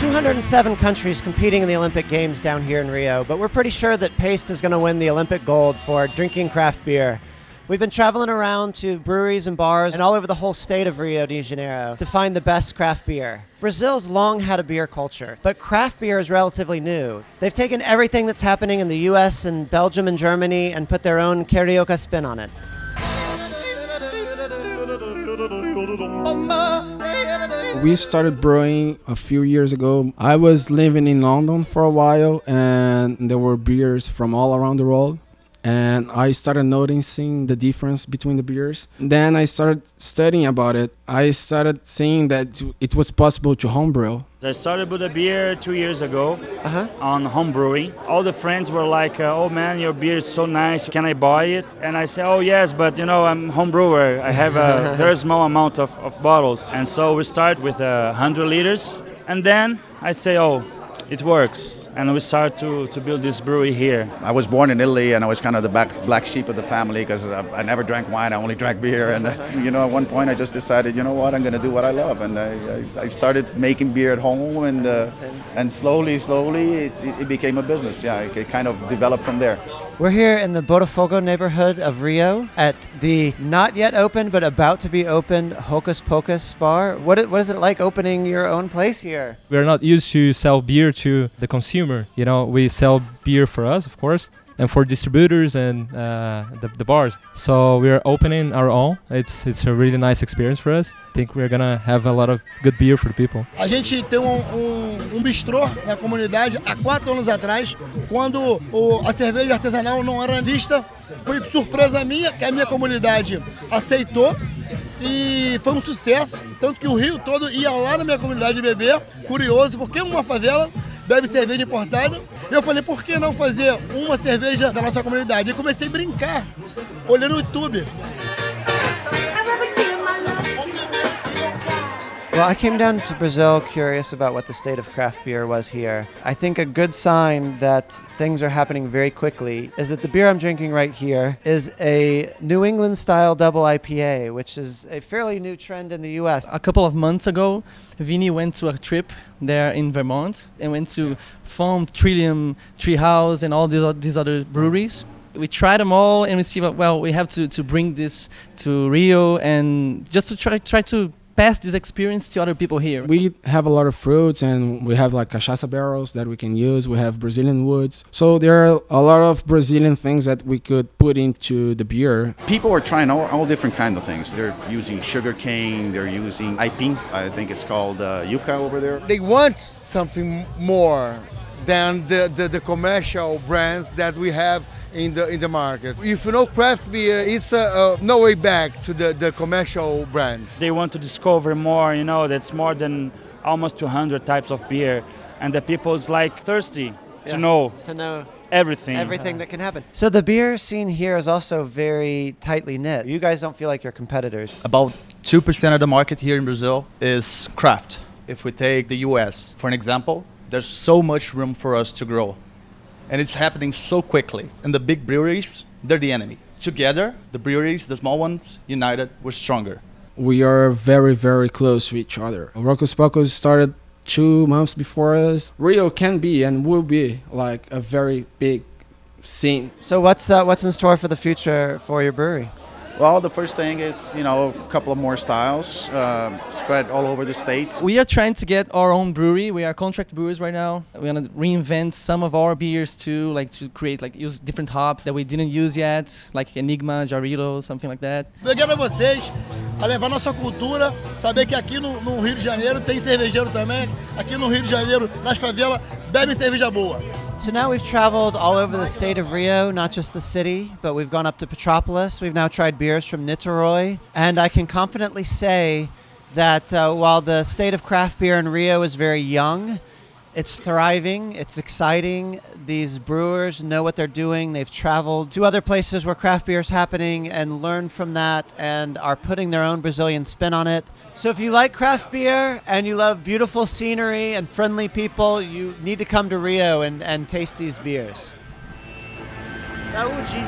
207 countries competing in the Olympic Games down here in Rio, but we're pretty sure that Paste is going to win the Olympic gold for drinking craft beer. We've been traveling around to breweries and bars and all over the whole state of Rio de Janeiro to find the best craft beer. Brazil's long had a beer culture, but craft beer is relatively new. They've taken everything that's happening in the US and Belgium and Germany and put their own carioca spin on it. We started brewing a few years ago. I was living in London for a while, and there were beers from all around the world. And I started noticing the difference between the beers. Then I started studying about it. I started seeing that it was possible to homebrew. I started with a beer 2 years ago on home brewing. All the friends were like, oh man, your beer is so nice, can I buy it? And I said, oh yes, but you know, I'm home brewer. I have a very small amount of bottles. And so we start with 100 liters. And then I say, oh, it works, and we start to build this brewery here. I was born in Italy, and I was kind of the black sheep of the family because I never drank wine. I only drank beer, and at one point I just decided, you know what, I'm going to do what I love, and I started making beer at home, and slowly it became a business. Yeah, it kind of developed from there. We're here in the Botafogo neighborhood of Rio at the not yet open but about to be opened Hocus Pocus bar. What is it like opening your own place here? We're not used to sell beer to the consumer. You know, we sell beer for us, of course, and for distributors and the bars. So we're opening our own. It's a really nice experience for us. I think we're gonna have a lot of good beer for the people. A gente tem bistrô na comunidade há 4 anos atrás, quando a cerveja artesanal não era vista. Foi surpresa minha que a minha comunidade aceitou e foi sucesso. Tanto que o Rio todo ia lá na minha comunidade beber, curioso, porque uma favela bebe cerveja importada. Eu falei, por que não fazer uma cerveja da nossa comunidade? E comecei a brincar, olhando no YouTube. Well, I came down to Brazil curious about what the state of craft beer was here. I think a good sign that things are happening very quickly is that the beer I'm drinking right here is a New England style double IPA, which is a fairly new trend in the US. A couple of months ago, Vinny went to a trip there in Vermont and went to Foam, Trillium, Treehouse, and all these other breweries. We tried them all, and we see, well, we have to bring this to Rio and just to try to pass this experience to other people here. We have a lot of fruits, and we have like cachaça barrels that we can use. We have Brazilian woods. So there are a lot of Brazilian things that we could put into the beer. People are trying all different kinds of things. They're using sugar cane, they're using aipim, I think it's called yuca over there. They want something more than the commercial brands that we have in the market. If you know craft beer, it's no way back to the commercial brands. They want to discover more, you know, that's more than almost 200 types of beer, and the people's like thirsty to know everything that can happen. So the beer scene here is also very tightly knit. You guys don't feel like you're competitors. About 2% of the market here in Brazil is craft. If we take the US, for an example, there's so much room for us to grow. And it's happening so quickly. And the big breweries, they're the enemy. Together, the breweries, the small ones, united, we're stronger. We are very, very close to each other. Hocus Pocus started 2 months before us. Rio can be and will be like a very big scene. So what's in store for the future for your brewery? Well, the first thing is, a couple of more styles spread all over the state. We are trying to get our own brewery. We are contract brewers right now. We're going to reinvent some of our beers too, like to create, use different hops that we didn't use yet, like Enigma, Jarilo, something like that. Obrigado a vocês a levar nossa cultura, saber que aqui no Rio de Janeiro tem cervejeiro também. Aqui no Rio de Janeiro, nas favelas, bebem cerveja boa. So now we've traveled all over the state of Rio, not just the city, but we've gone up to Petropolis. We've now tried beers from Niterói, and I can confidently say that while the state of craft beer in Rio is very young, it's thriving, it's exciting. These brewers know what they're doing. They've traveled to other places where craft beer is happening and learned from that and are putting their own Brazilian spin on it. So if you like craft beer and you love beautiful scenery and friendly people, you need to come to Rio and taste these beers. Saúde!